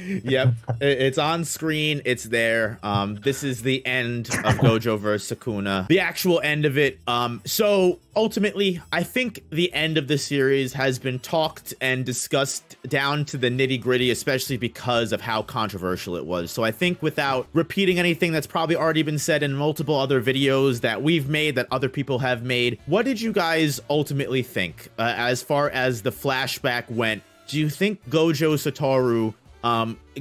Yep, it's on screen. It's there. This is the end of Gojo versus Sukuna. The actual end of it. So ultimately, I think the end of the series has been talked and discussed down to the nitty gritty, especially because of how controversial it was. So I think without repeating anything that's probably already been said in multiple other videos that we've made, that other people have made, what did you guys ultimately think as far as the flashback went? Do you think Gojo Satoru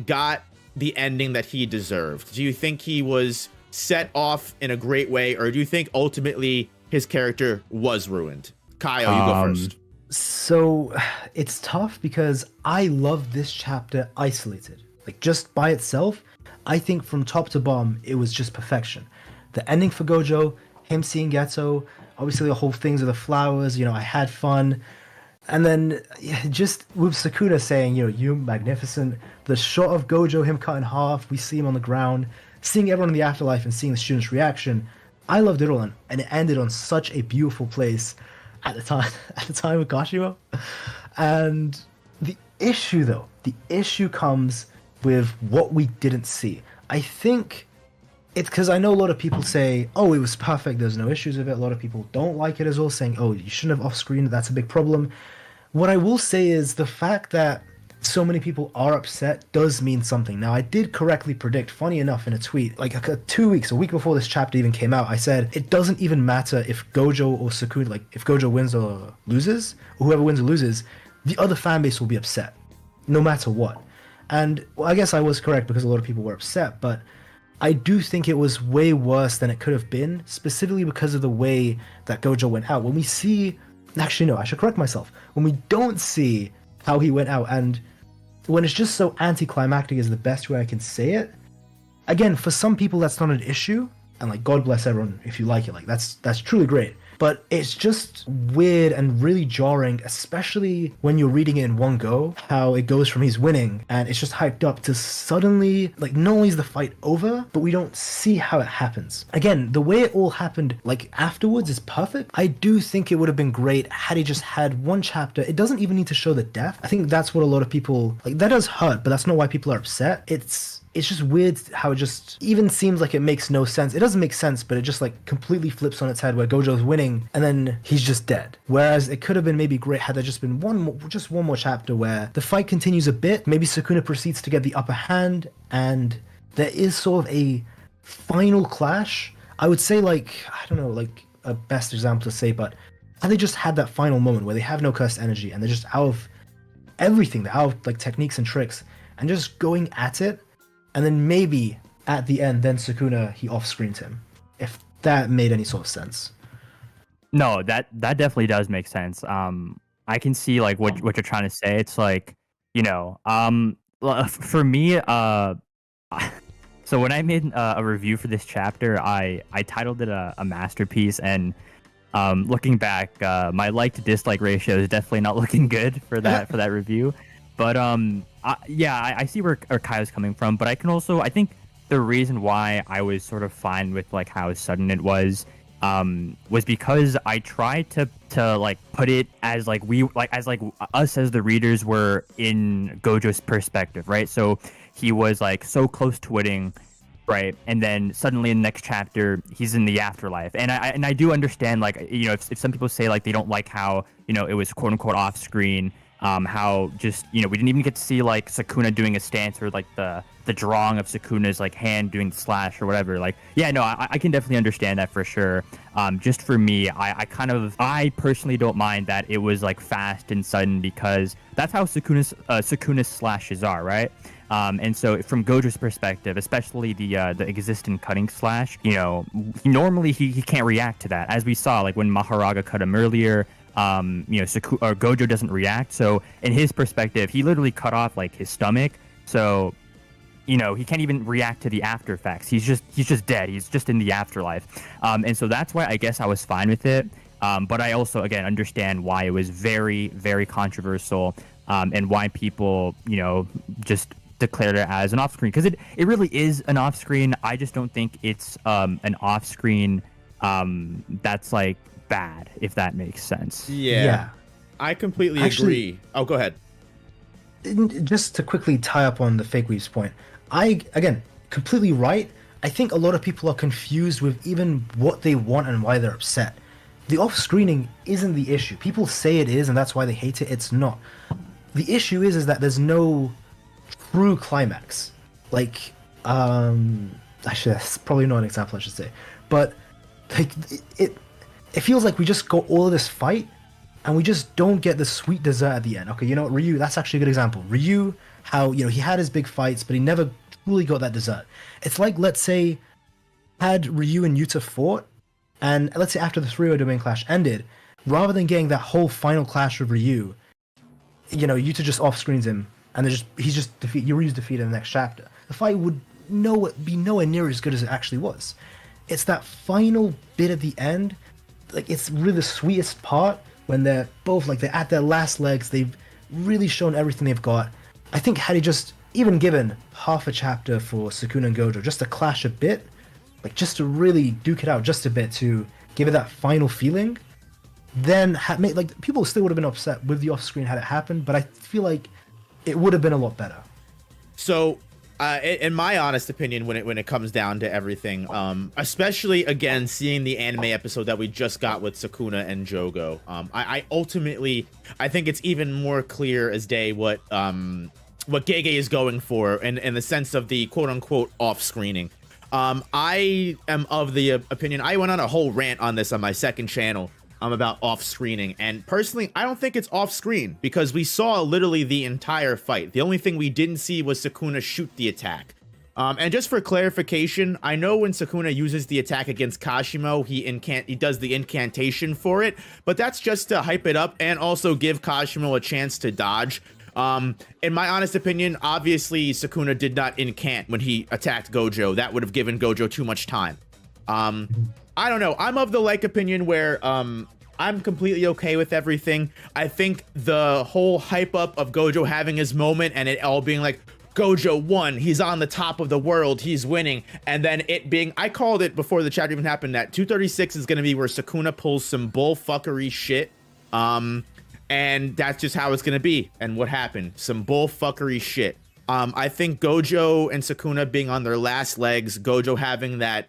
got the ending that he deserved? Do you think he was set off in a great way, or do you think ultimately his character was ruined? Kyle, you go first. So it's tough because I love this chapter isolated. Like just by itself, I think from top to bottom, it was just perfection. The ending for Gojo, him seeing Geto, obviously the whole things with the flowers, I had fun. And then just with Sukuna saying, you're magnificent. The shot of Gojo, him cut in half, we see him on the ground, seeing everyone in the afterlife and seeing the students' reaction. I loved it all, and it ended on such a beautiful place at the time of Kashimo. And the issue comes with what we didn't see. I think it's because I know a lot of people say, oh, it was perfect, there's no issues with it. A lot of people don't like it as well, saying, oh, you shouldn't have off-screen, that's a big problem. What I will say is the fact that so many people are upset does mean something. Now, I did correctly predict, funny enough, in a tweet, like 2 weeks, a week before this chapter even came out, I said, it doesn't even matter if Gojo or Sukuna, like if Gojo wins or loses, or whoever wins or loses, the other fan base will be upset, no matter what. And well, I guess I was correct because a lot of people were upset, but I do think it was way worse than it could have been, specifically because of the way that Gojo went out. When we see, actually no, I should correct myself. When we don't see how he went out, and when it's just so anticlimactic is the best way I can say it. Again, for some people that's not an issue, and like God bless everyone if you like it, like that's truly great. But it's just weird and really jarring, especially when you're reading it in one go, how it goes from he's winning and it's just hyped up to suddenly, like, not only is the fight over, but we don't see how it happens. Again, the way it all happened, like, afterwards is perfect. I do think it would have been great had he just had one chapter. It doesn't even need to show the death. I think that's what a lot of people, like, that does hurt, but that's not why people are upset. It's just weird how it just even seems like it makes no sense. It doesn't make sense, but it just like completely flips on its head where Gojo's winning and then he's just dead. Whereas it could have been maybe great had there just been one more chapter where the fight continues a bit. Maybe Sukuna proceeds to get the upper hand and there is sort of a final clash. I would say like, I don't know, like a best example to say, but they just had that final moment where they have no cursed energy and they're just out of everything. They're out of like techniques and tricks and just going at it. And then maybe at the end, then Sukuna, he off-screened him. If that made any sort of sense. No, that definitely does make sense. I can see like what you're trying to say. It's like, for me, so when I made a review for this chapter, I titled it a masterpiece, and looking back, my like to dislike ratio is definitely not looking good for that review. But I see where Kai's coming from, but I think the reason why I was sort of fine with like how sudden it was because I tried to like put it as like us as the readers were in Gojo's perspective, right? So he was like so close to winning, right? And then suddenly in the next chapter he's in the afterlife, and I do understand, like, if some people say like they don't like how it was quote unquote off screen. How just we didn't even get to see like Sukuna doing a stance, or like the drawing of Sukuna's like hand doing the slash or whatever. Like, yeah, no, I can definitely understand that for sure. Just for me, I personally don't mind that it was like fast and sudden, because that's how Sukuna's slashes are, right? And so from Gojo's perspective, especially the existent cutting slash, normally he can't react to that, as we saw like when Mahoraga cut him earlier. Gojo doesn't react. So in his perspective, he literally cut off like his stomach. So, he can't even react to the after effects. He's just dead. He's just in the afterlife. And so that's why I guess I was fine with it. But I also, again, understand why it was very, very controversial, and why people, just declared it as an off-screen, because it really is an off-screen. I just don't think it's an off-screen that's like bad, if that makes sense. Yeah. I completely agree. Oh, go ahead. just to quickly tie up on the fake weaves point, I again completely right. I think a lot of people are confused with even what they want and why they're upset. The off-screening isn't the issue. People say it is, and that's why they hate it. It's not. The issue is that there's no true climax. Like, actually, that's probably not an example I should say, but like it feels like we just got all of this fight, and we just don't get the sweet dessert at the end. Okay, you know what, Ryu, that's actually a good example. Ryu, how, you know, he had his big fights, but he never truly got that dessert. It's like, let's say, had Ryu and Yuta fought, and let's say after the 3-0 domain clash ended, rather than getting that whole final clash with Ryu, you know, Yuta just off-screens him, and Ryu's defeated in the next chapter. The fight would be nowhere near as good as it actually was. It's that final bit at the end, like, it's really the sweetest part when they're both, like, they're at their last legs, they've really shown everything they've got. I think had he just even given half a chapter for Sukuna and Gojo, just to clash a bit, like, just to really duke it out just a bit, to give it that final feeling, then like, people still would have been upset with the off-screen had it happened, but I feel like it would have been a lot better. So, in my honest opinion, when it comes down to everything, especially again seeing the anime episode that we just got with Sukuna and Jogo, I ultimately think it's even more clear as day what Gege is going for in the sense of the quote unquote off screening. I am of the opinion, I went on a whole rant on this on my second channel about off screening, and personally I don't think it's off screen, because we saw literally the entire fight. The only thing we didn't see was Sukuna shoot the attack. And just for clarification, I know when Sukuna uses the attack against Kashimo, he does the incantation for it, but that's just to hype it up and also give Kashimo a chance to dodge. In my honest opinion, obviously Sukuna did not incant when he attacked Gojo. That would have given Gojo too much time. I don't know. I'm of the opinion where I'm completely okay with everything. I think the whole hype up of Gojo having his moment and it all being like, Gojo won, he's on the top of the world, he's winning, and then it being, I called it before the chapter even happened, that 236 is going to be where Sukuna pulls some bullfuckery shit. And that's just how it's going to be. And what happened? Some bullfuckery shit. I think Gojo and Sukuna being on their last legs, Gojo having that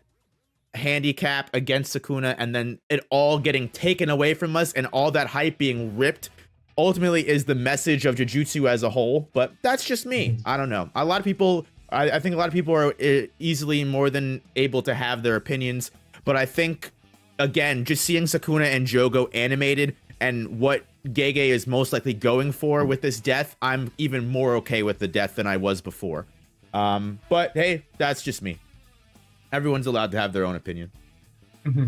handicap against Sukuna, and then it all getting taken away from us and all that hype being ripped, ultimately is the message of Jujutsu as a whole. But that's just me. I don't know. A lot of people, I think a lot of people are easily more than able to have their opinions. But I think, again, just seeing Sukuna and Jogo animated and what Gege is most likely going for with this death, I'm even more okay with the death than I was before. But hey, that's just me. Everyone's allowed to have their own opinion. Mm-hmm.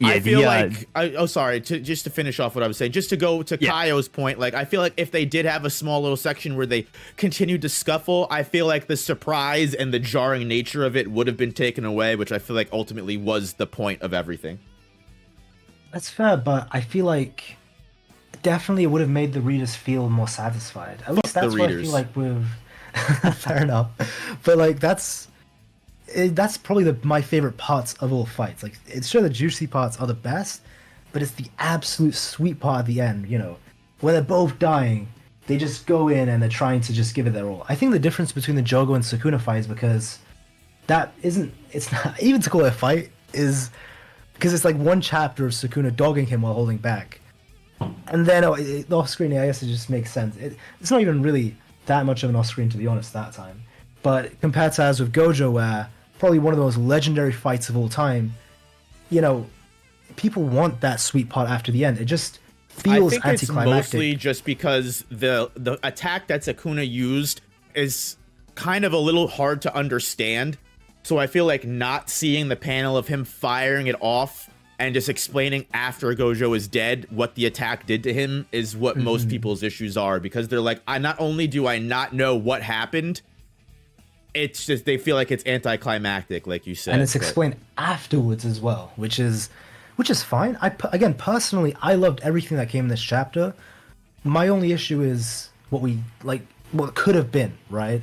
Yeah, I feel like, just to finish off what I was saying, just to go to Kaio's point, like, I feel like if they did have a small little section where they continued to scuffle, I feel like the surprise and the jarring nature of it would have been taken away, which I feel like ultimately was the point of everything. That's fair, but I feel like definitely it would have made the readers feel more satisfied. At least that's what I feel like with... Fair enough. But, like, that's probably my favorite parts of all fights. Like, it's sure the juicy parts are the best, but it's the absolute sweet part at the end, you know, when they're both dying, they just go in and they're trying to just give it their all. I think the difference between the Jogo and Sukuna fight is because it's not, even to call it a fight is because it's like one chapter of Sukuna dogging him while holding back. And then off-screen, I guess it just makes sense. It's not even really that much of an off-screen, to be honest, that time. But compared to as with Gojo, where probably one of the most legendary fights of all time, you know, people want that sweet part after the end. It just feels anticlimactic. I think it's mostly just because the attack that Sukuna used is kind of a little hard to understand. So I feel like not seeing the panel of him firing it off and just explaining after Gojo is dead what the attack did to him is what most people's issues are, because they're like, not only do I not know what happened, it's just they feel like it's anticlimactic, like you said. And it's explained afterwards as well, which is fine. Again, personally, I loved everything that came in this chapter. My only issue is what could have been, right?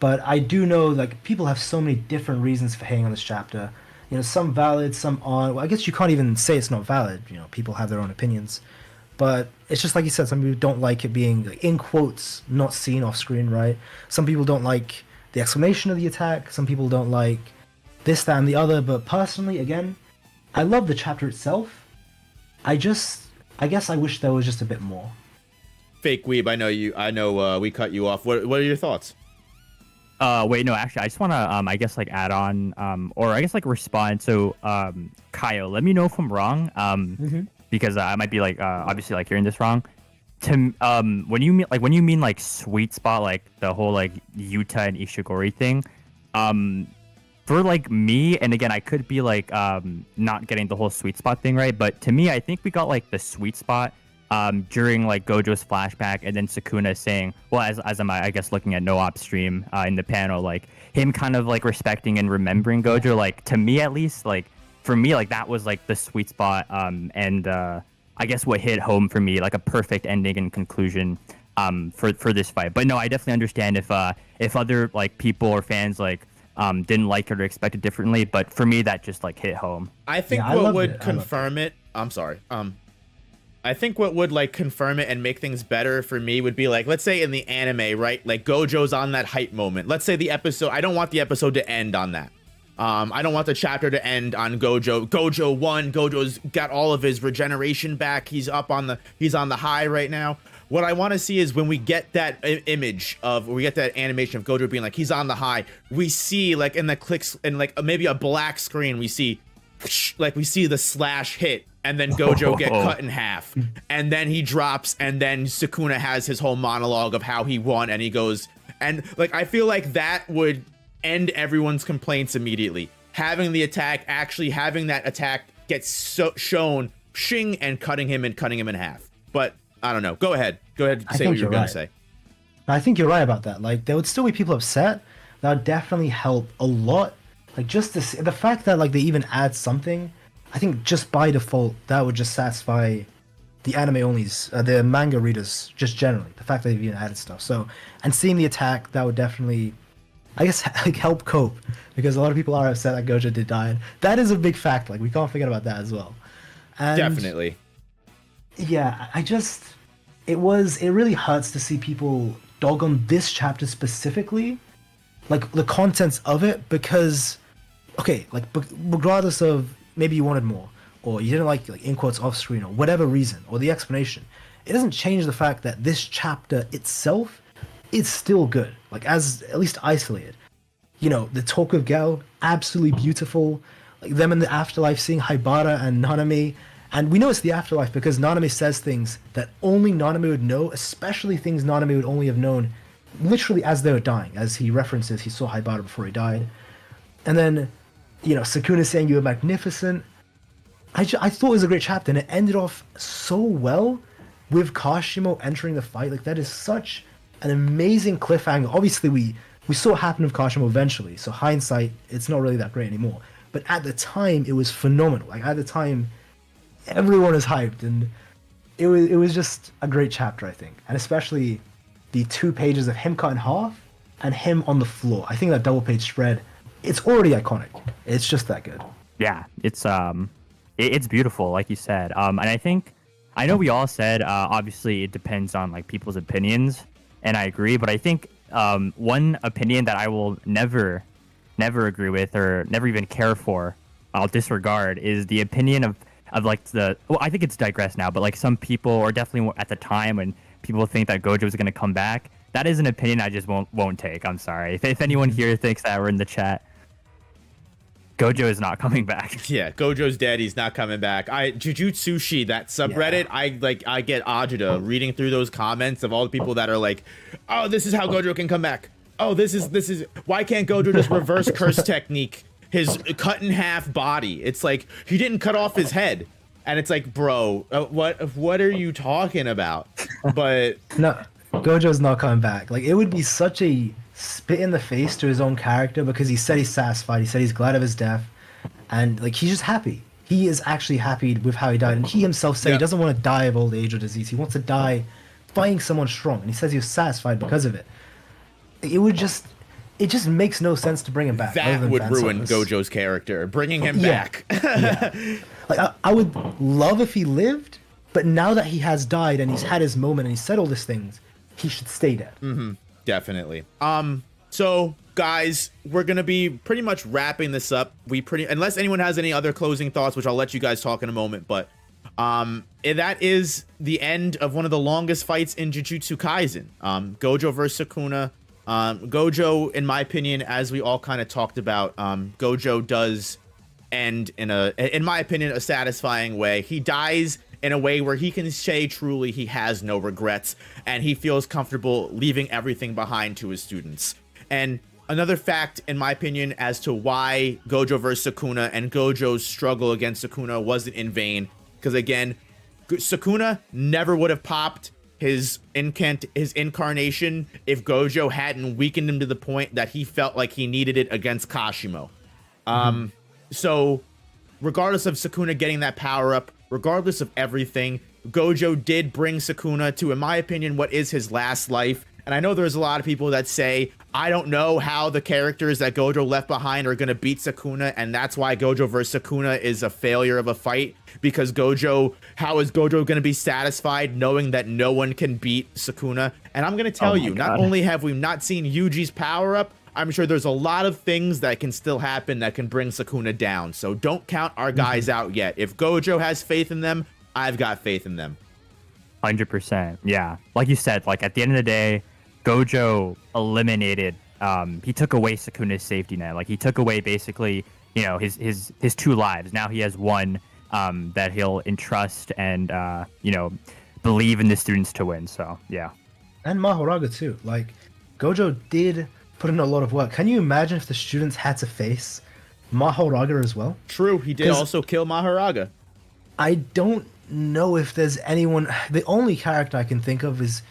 But I do know, like, people have so many different reasons for hating on this chapter. You know, some valid, some aren't. Well, I guess you can't even say it's not valid. You know, people have their own opinions. But it's just like you said, some people don't like it being, like, in quotes, not seen off screen, right? Some people don't like the explanation of the attack. Some people don't like this, that, and the other. But personally, again, I love the chapter itself. I guess I wish there was just a bit more. FakeWeeb, I know we cut you off. What are your thoughts? Wait, no, actually, I just want to, I guess, like, add on, or I guess, like, respond. So, Kaiyo, let me know if I'm wrong, because I might be, like, obviously, like, hearing this wrong. When you mean, like, sweet spot, like, the whole, like, Yuta and Ishigori thing, for, like, me, and again, I could be, like, not getting the whole sweet spot thing right, but to me, I think we got, like, the sweet spot during, like, Gojo's flashback, and then Sukuna saying, well, as I'm, I guess, looking at No Op stream in the panel, like, him kind of, like, respecting and remembering Gojo, like, to me, at least, like, for me, like, that was, like, the sweet spot, and I guess what hit home for me, like, a perfect ending and conclusion for this fight. But no, I definitely understand if other, like, people or fans, like, didn't like it or expected differently, but for me, that just, like, hit home. I think what would confirm it, I'm sorry, I think what would, like, confirm it and make things better for me would be, like, let's say in the anime, right? Like, Gojo's on that hype moment. Let's say the episode, I don't want the episode to end on that. I don't want the chapter to end on Gojo. Gojo won. Gojo's got all of his regeneration back. He's on the high right now. What I want to see is when we get that we get that animation of Gojo being like, he's on the high. We see, like, in the clicks and, like, maybe a black screen, we see the slash hit. And then Gojo get cut in half, and then he drops, and then Sukuna has his whole monologue of how he won, and he goes, and, like, I feel like that would end everyone's complaints immediately. Having that attack get shown, shing, and cutting him in half. But I don't know. Go ahead. Say what you're gonna say. I think you're right about that. Like, there would still be people upset. That would definitely help a lot. Like, just the fact that, like, they even add something. I think just by default, that would just satisfy the anime onlys, the manga readers, just generally. The fact that they've even added stuff. So, and seeing the attack, that would definitely, I guess, like, help cope, because a lot of people are upset that Gojo did die. And that is a big fact. Like, we can't forget about that as well. And definitely. Yeah, it really hurts to see people dog on this chapter specifically, like, the contents of it, because, okay, like, regardless of, maybe you wanted more, or you didn't like, in quotes, off screen, or whatever reason, or the explanation, it doesn't change the fact that this chapter itself is still good, like, as at least isolated. You know, the talk of Gel, absolutely beautiful, like, them in the afterlife seeing Haibara and Naname, and we know it's the afterlife because Naname says things that only Naname would know, especially things Naname would only have known literally as they were dying, as he references he saw Haibara before he died. And then, you know, Sukuna saying you were magnificent. I thought it was a great chapter, and it ended off so well with Kashimo entering the fight. Like, that is such an amazing cliffhanger. Obviously, we saw it happen with Kashimo eventually, so hindsight, it's not really that great anymore. But at the time, it was phenomenal. Like, at the time, everyone was hyped, and it was just a great chapter, I think. And especially the 2 pages of him cut in half and him on the floor. I think that double page spread, it's already iconic. It's just that good. Yeah, it's beautiful, like you said. And I know we all said, obviously it depends on, like, people's opinions, and I agree. But I think one opinion that I will never agree with, or never even care for, I'll disregard, is the opinion of like I think it's digressed now, but, like, some people, or definitely at the time when people think that Gojo is going to come back, that is an opinion I just won't take. I'm sorry. If anyone here thinks that, or in the chat, Gojo is not coming back. Yeah, Gojo's dead. He's not coming back. Jujutsushi, that subreddit, yeah. I get agita reading through those comments of all the people that are like, oh, this is how Gojo can come back. Oh, this is why can't Gojo just reverse curse technique his cut in half body? It's like, he didn't cut off his head. And it's like, bro, what are you talking about? But no, Gojo's not coming back. Like, it would be such a spit in the face to his own character, because he said he's satisfied, he said he's glad of his death, and, like, he's just happy. He is actually happy with how he died, and he himself said he doesn't want to die of old age or disease. He wants to die fighting someone strong, and he says he was satisfied because of it. It just makes no sense to bring him back. That would ruin Gojo's character, bringing him back. Yeah. Like, I would love if he lived, But now that he has died and he's had his moment and he's said all these things, he should stay dead. Definitely. So guys, we're gonna be pretty much wrapping this up. Unless anyone has any other closing thoughts, which I'll let you guys talk in a moment, but that is the end of one of the longest fights in Jujutsu Kaisen. Gojo versus Sukuna. Gojo, in my opinion, as we all kind of talked about, Gojo does end in my opinion, a satisfying way. He dies in a way where he can say truly he has no regrets and he feels comfortable leaving everything behind to his students. And another fact, in my opinion, as to why Gojo versus Sukuna and Gojo's struggle against Sukuna wasn't in vain, because again, Sukuna never would have popped his incarnation if Gojo hadn't weakened him to the point that he felt like he needed it against Kashimo. So regardless of Sukuna getting that power up, regardless of everything, Gojo did bring Sukuna to, in my opinion, what is his last life. And I know there's a lot of people that say, I don't know how the characters that Gojo left behind are going to beat Sukuna, and that's why Gojo versus Sukuna is a failure of a fight, because how is Gojo going to be satisfied knowing that no one can beat Sukuna? And I'm going to tell you, not only have we not seen Yuji's power up, I'm sure there's a lot of things that can still happen that can bring Sukuna down. So don't count our guys out yet. If Gojo has faith in them, I've got faith in them. 100%. Yeah. Like you said, like at the end of the day, Gojo eliminated, he took away Sukuna's safety net. Like he took away basically, his two lives. Now he has one that he'll entrust and, believe in the students to win. So, yeah. And Mahoraga too. Like Gojo did put in a lot of work. Can you imagine if the students had to face Mahoraga as well? True, he did also kill Mahoraga. I don't know if there's anyone. The only character I can think of is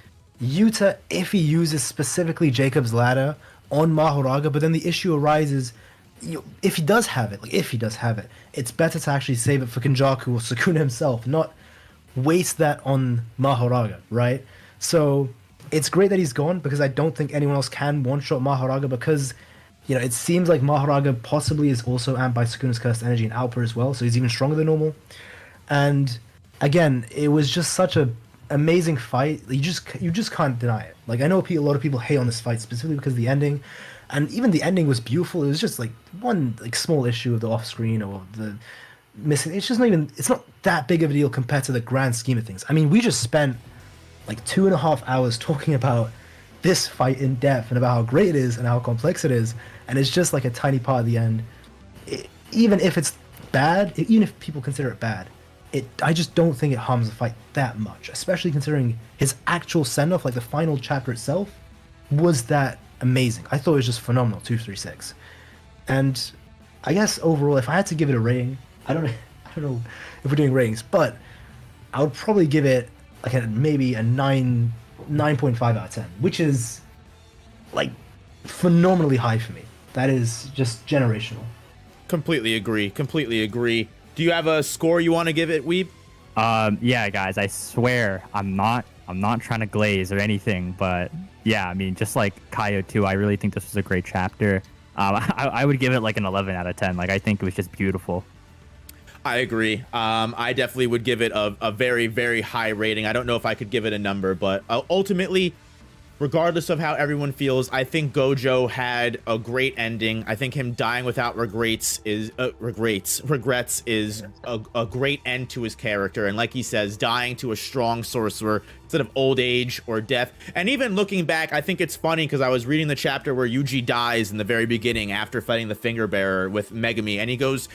Yuta if he uses specifically Jacob's Ladder on Mahoraga, but then the issue arises, if he does have it, it's better to actually save it for Kenjaku or Sukuna himself, not waste that on Mahoraga, right? So it's great that he's gone, because I don't think anyone else can one-shot Mahoraga, because, it seems like Mahoraga possibly is also amped by Sukuna's cursed energy and output as well, so he's even stronger than normal. And again, it was just such a amazing fight. You just can't deny it. Like, I know a lot of people hate on this fight specifically because of the ending, and even the ending was beautiful. It was just like one small issue of the off-screen or the missing. It's just it's not that big of a deal compared to the grand scheme of things. I mean, we just spent like 2.5 hours talking about this fight in depth and about how great it is and how complex it is, and it's just like a tiny part of the end. Even if it's bad, even if people consider it bad, I just don't think it harms the fight that much, especially considering his actual send-off, like the final chapter itself, was that amazing. I thought it was just phenomenal, 236. And I guess overall, if I had to give it a rating, I don't know if we're doing ratings, but I would probably give it like maybe a 9.5 out of 10, which is like phenomenally high for me. That is just generational. Completely agree. Do you have a score you want to give it, Weeb? Yeah, guys, I swear I'm not trying to glaze or anything, but yeah, I mean, just like Kaiyo too, I really think this was a great chapter. I would give it like an 11 out of 10. Like, I think it was just beautiful. I agree. I definitely would give it a very, very high rating. I don't know if I could give it a number, but ultimately, regardless of how everyone feels, I think Gojo had a great ending. I think him dying without regrets is a great end to his character. And like he says, dying to a strong sorcerer instead of old age or death. And even looking back, I think it's funny because I was reading the chapter where Yuji dies in the very beginning after fighting the Finger Bearer with Megami, and he goes,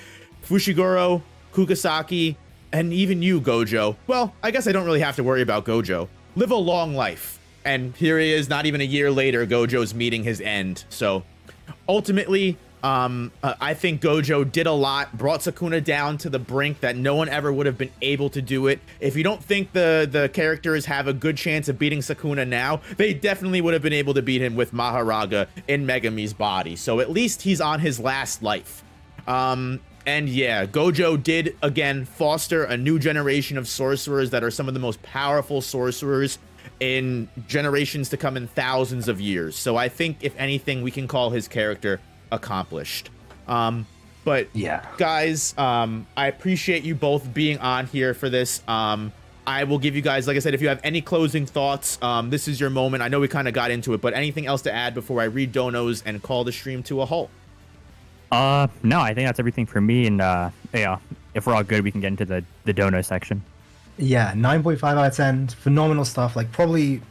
Fushiguro, Kugasaki, and even you, Gojo. Well, I guess I don't really have to worry about Gojo. Live a long life. And here he is, not even a year later, Gojo's meeting his end. So ultimately, I think Gojo did a lot, brought Sukuna down to the brink that no one ever would have been able to do it. If you don't think the characters have a good chance of beating Sukuna now, they definitely would have been able to beat him with Mahoraga in Megami's body. So at least he's on his last life. And yeah, Gojo did, again, foster a new generation of sorcerers that are some of the most powerful sorcerers in generations to come, in thousands of years. So I think, if anything, we can call his character accomplished. But yeah, guys, I appreciate you both being on here for this. I will give you guys, like I said, if you have any closing thoughts, this is your moment. I know we kind of got into it, but anything else to add before I read donos and call the stream to a halt? No, I think that's everything for me. And yeah, if we're all good, we can get into the dono section. Yeah, 9.5 out of 10. Phenomenal stuff. Like, probably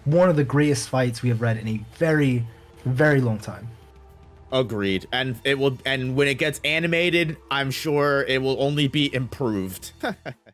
one of the greatest fights we have read in a very, very long time. Agreed. And when it gets animated, I'm sure it will only be improved.